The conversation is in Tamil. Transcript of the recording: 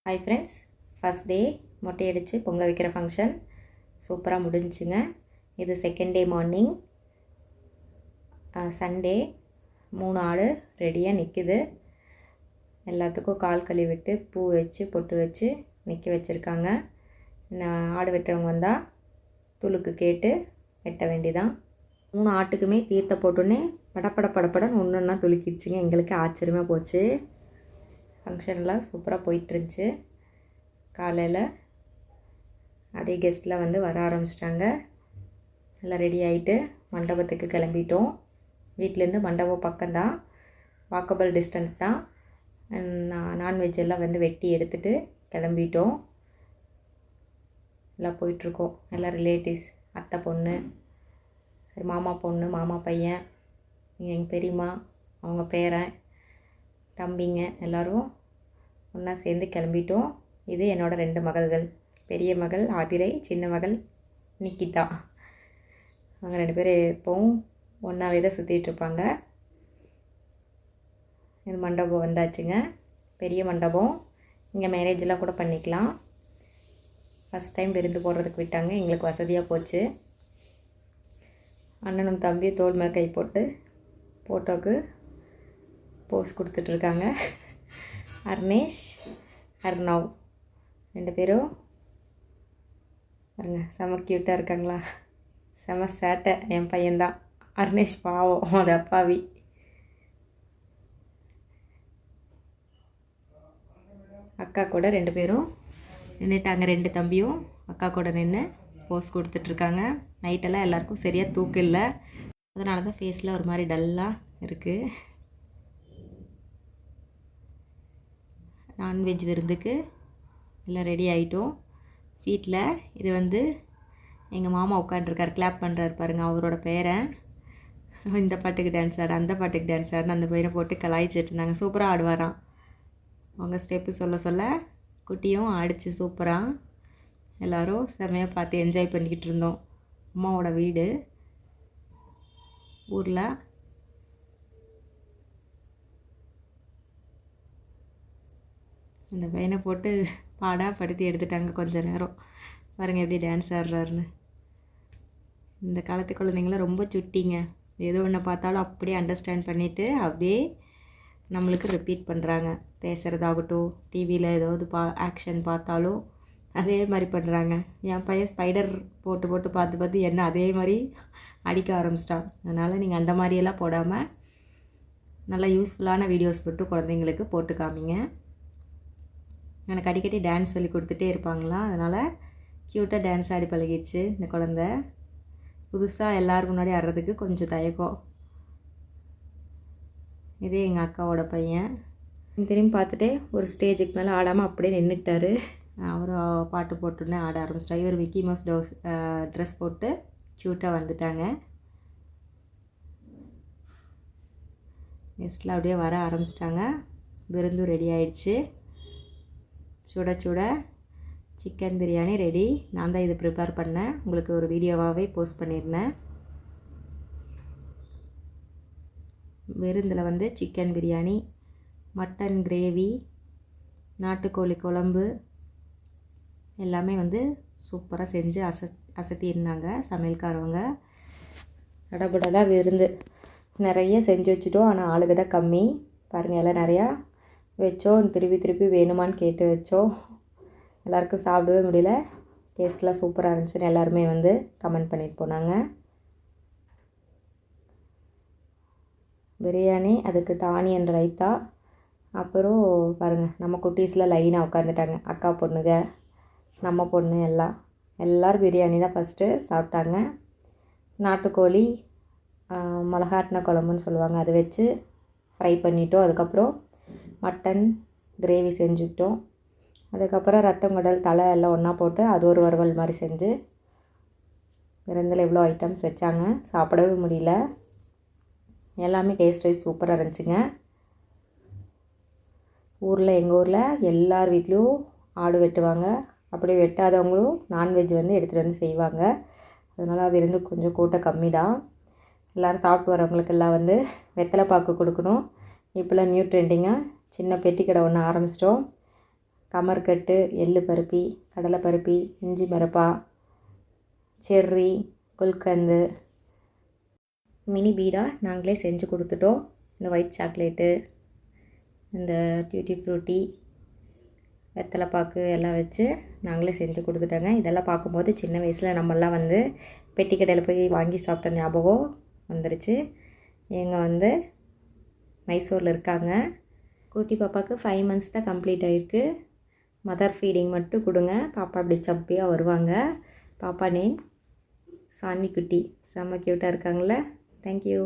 ஹாய் ஃப்ரெண்ட்ஸ், ஃபஸ்ட் டே மொட்டை அடித்து பொங்க வைக்கிற ஃபங்க்ஷன் சூப்பராக முடிஞ்சுங்க. இது செகண்ட் டே மார்னிங் சண்டே. 3 ஆடு ரெடியாக நிற்குது. எல்லாத்துக்கும் கால் கழுவி விட்டு பூ வச்சு பொட்டு வச்சு நிற்க வச்சுருக்காங்க. நான் ஆடு வெட்டுறவங்க வந்தால் துளுக்கு கேட்டு வெட்ட வேண்டிதான். 3 ஆட்டுக்குமே தீர்த்த போட்டோன்னே படப்படன்னு ஒன்று ஒன்றா துளுக்கிடுச்சிங்க. எங்களுக்கு ஆச்சரியமாக போச்சு. ஃபங்க்ஷன்லாம் சூப்பராக போயிட்டுருந்துச்சு. காலையில் அப்படியே கெஸ்ட்லாம் வந்து வர ஆரம்பிச்சிட்டாங்க. எல்லாம் ரெடி ஆகிட்டு மண்டபத்துக்கு கிளம்பிட்டோம். வீட்டிலேருந்து மண்டபம் பக்கம்தான், வாக்கபிள் டிஸ்டன்ஸ் தான். நான்வெஜ் எல்லாம் வந்து வெட்டி எடுத்துகிட்டு கிளம்பிட்டோம். எல்லாம் போயிட்டுருக்கோம். எல்லாம் ரிலேட்டிவ்ஸ், அத்தை பொண்ணு, சரி மாமா பொண்ணு, மாமா பையன், எங்கள் பெரியம்மா, அவங்க பேரன், தம்பிங்க எல்லோரும் ஒன்றா சேர்ந்து கிளம்பிட்டோம். இது என்னோடய 2 மகள்கள். பெரிய மகள் ஆதிரை, சின்ன மகள் நிக்கிதா. அவங்க 2 பேர் எப்போவும் ஒன்றாவே தான் சுற்றிட்டுருப்பாங்க. இது மண்டபம் வந்தாச்சுங்க. பெரிய மண்டபம். இங்கே மேரேஜெலாம் கூட பண்ணிக்கலாம். ஃபஸ்ட் டைம் விருந்து போடுறதுக்கு விட்டாங்க. எங்களுக்கு வசதியாக போச்சு. அண்ணனும் தம்பியும் தோள் மேலே கை போட்டு ஃபோட்டோவுக்கு போஸ் கொடுத்துட்ருக்காங்க. அர்னேஷ், அர்ணவ் 2 பேரும் பாருங்க, செம க்யூட்டாக இருக்காங்களா? செம சேட்டை. என் பையன்தான். அர்னேஷ் பாவம், அது அப்பாவி. அக்கா கூட 2 பேரும் நின்றுட்டாங்க. 2 தம்பியும் அக்கா கூட நின்று போஸ் கொடுத்துட்ருக்காங்க. நைட்டெல்லாம் எல்லாருக்கும் சரியாக தூக்கம் இல்லை. அதனால தான் ஃபேஸில் ஒரு மாதிரி டல்லாக இருக்குது. நான்வெஜ் விருந்துக்கு எல்லாம் ரெடி ஆகிட்டோம். வீட்டில் இது வந்து எங்கள் மாமா உட்காண்ட்ருக்கார், கிளாப் பண்ணுறாரு பாருங்கள். அவரோட பேரன் இந்த பாட்டுக்கு டான்ஸ் ஆடு, அந்த பாட்டுக்கு டான்ஸ் ஆடுன்னு அந்த பையனை போட்டு கலாய்ச்சிட்டு இருந்தாங்க. சூப்பராக ஆடுவாராம். அவங்க ஸ்டெப்பு சொல்ல குட்டியும் ஆடிச்சு சூப்பராக. எல்லோரும் செம்மையாக பார்த்து என்ஜாய் பண்ணிக்கிட்டு இருந்தோம். அம்மாவோட வீடு ஊரில். இந்த பையனை போட்டு படுத்தி எடுத்துட்டாங்க கொஞ்ச நேரம். பாருங்கள் எப்படி டான்ஸ் ஆடுறாருன்னு. இந்த காலத்து குழந்தைங்களாம் ரொம்ப சுட்டிங்க. ஏதோ ஒன்று பார்த்தாலும் அப்படியே அண்டர்ஸ்டாண்ட் பண்ணிவிட்டு அப்படியே நம்மளுக்கு ரிப்பீட் பண்ணுறாங்க. பேசுகிறதாகட்டும், டிவியில் ஏதாவது ஆக்ஷன் பார்த்தாலும் அதே மாதிரி பண்ணுறாங்க. என் பையன் ஸ்பைடர் போட்டு பார்த்து என்ன அதே மாதிரி அடிக்க ஆரம்பிச்சிட்டான். அதனால் நீங்கள் அந்த மாதிரியெல்லாம் போடாமல் நல்லா யூஸ்ஃபுல்லான வீடியோஸ் மட்டும் குழந்தைங்களுக்கு போட்டு காமிங்க. எனக்கு அடிக்கடி டான்ஸ் சொல்லி கொடுத்துட்டே இருப்பாங்களா, அதனால் க்யூட்டாக டான்ஸ் ஆடி பழகிடுச்சு இந்த குழந்த. புதுசாக எல்லோரும் முன்னாடி ஆடுறதுக்கு கொஞ்சம் தயக்கம். இதே எங்கள் அக்காவோட பையன். திரும்பி பார்த்துட்டே ஒரு ஸ்டேஜுக்கு மேலே ஆடாமல் அப்படியே நின்றுட்டார். அவரும் பாட்டு போட்டுன்னு ஆட ஆரம்பிச்சிட்டாங்க. இவர் விக்கி மவுஸ் ட்ரெஸ் போட்டு க்யூட்டாக வந்துட்டாங்க. கெஸ்ட்டில் அப்படியே வர ஆரம்பிச்சிட்டாங்க. விருந்தும் ரெடி ஆயிடுச்சு. சுட சிக்கன் பிரியாணி ரெடி. நான் தான் இது ப்ரிப்பேர் பண்ணேன். உங்களுக்கு ஒரு வீடியோவாகவே போஸ்ட் பண்ணியிருந்தேன். விருந்தில் வந்து சிக்கன் பிரியாணி, மட்டன் கிரேவி, நாட்டுக்கோழி குழம்பு எல்லாமே வந்து சூப்பராக செஞ்சு அசத்தியிருந்தாங்க சமையல்காரவங்க. கடபடலாக விருந்து நிறைய செஞ்சு வச்சுட்டோம். ஆனால் ஆளுக தான் கம்மி. பாருங்கள், எல்லாம் நிறையா வச்சோம். திருப்பி வேணுமான்னு கேட்டு வச்சோம். எல்லாருக்கும் சாப்பிடவே முடியல. டேஸ்ட்லாம் சூப்பராக இருந்துச்சுன்னு எல்லாருமே வந்து கமெண்ட் பண்ணிட்டு போனாங்க. பிரியாணி, அதுக்கு தானியன் ரைத்தா. அப்புறம் பாருங்கள், நம்ம குட்டீஸில் லைனாக உட்காந்துட்டாங்க. அக்கா பொண்ணுங்க, நம்ம பொண்ணு எல்லோரும் பிரியாணி தான் ஃபஸ்ட்டு சாப்பிட்டாங்க. நாட்டுக்கோழி மிளகாட்டின குழம்புன்னு சொல்லுவாங்க, அதை வச்சு ஃப்ரை பண்ணிட்டோம். அதுக்கப்புறம் மட்டன் கிரேவி செஞ்சுக்கிட்டோம். அதுக்கப்புறம் ரத்தம், குடல், தலை எல்லாம் ஒன்றா போட்டு அது ஒரு வறுவல் மாதிரி செஞ்சு விருந்தில் இவ்வளோ ஐட்டம்ஸ் வச்சாங்க. சாப்பிடவே முடியல. எல்லாமே டேஸ்ட் வைஸ் சூப்பராக இருந்துச்சுங்க. எங்கள் ஊரில் எல்லார் வீட்லேயும் ஆடு வெட்டுவாங்க. அப்படி வெட்டாதவங்களும் நான்வெஜ் வந்து எடுத்துகிட்டு வந்து செய்வாங்க. அதனால் விருந்து கொஞ்சம் கூட்டம் கம்மி தான். எல்லோரும் சாப்பிட்டு வரவங்களுக்கெல்லாம் வந்து வெத்தலை பாக்கு கொடுக்கணும். இப்போலாம் நியூ ட்ரெண்டிங்காக சின்ன பெட்டி கடை ஒன்று ஆரம்பிச்சிட்டோம். கமர்கட்டு, எள்ளு பருப்பி, கடலை பருப்பி, இஞ்சி மரப்பா, செர்ரி, குல்கந்து, மினி பீடா நாங்களே செஞ்சு கொடுத்துட்டோம். இந்த ஒயிட் சாக்லேட்டு, இந்த டியூட்டி ஃப்ரூட்டி, வெத்தலைப்பாக்கு எல்லாம் வச்சு நாங்களே செஞ்சு கொடுத்துட்டோங்க. இதெல்லாம் பார்க்கும்போது சின்ன வயசில் நம்மெல்லாம் வந்து பெட்டி கடையில் போய் வாங்கி சாப்பிட்ட ஞாபகம் வந்துருச்சு. இவங்க மைசூரில் இருக்காங்க. குட்டி பாப்பாவுக்கு 5 months தான் கம்ப்ளீட் ஆகிருக்கு. மதர் ஃபீடிங் மட்டும் கொடுங்க. பாப்பா அப்படி சப்பியாக வருவாங்க. பாப்பா நேம் சான்னி குட்டி. செம்ம க்யூட்டாக இருக்காங்களே. தேங்க்யூ.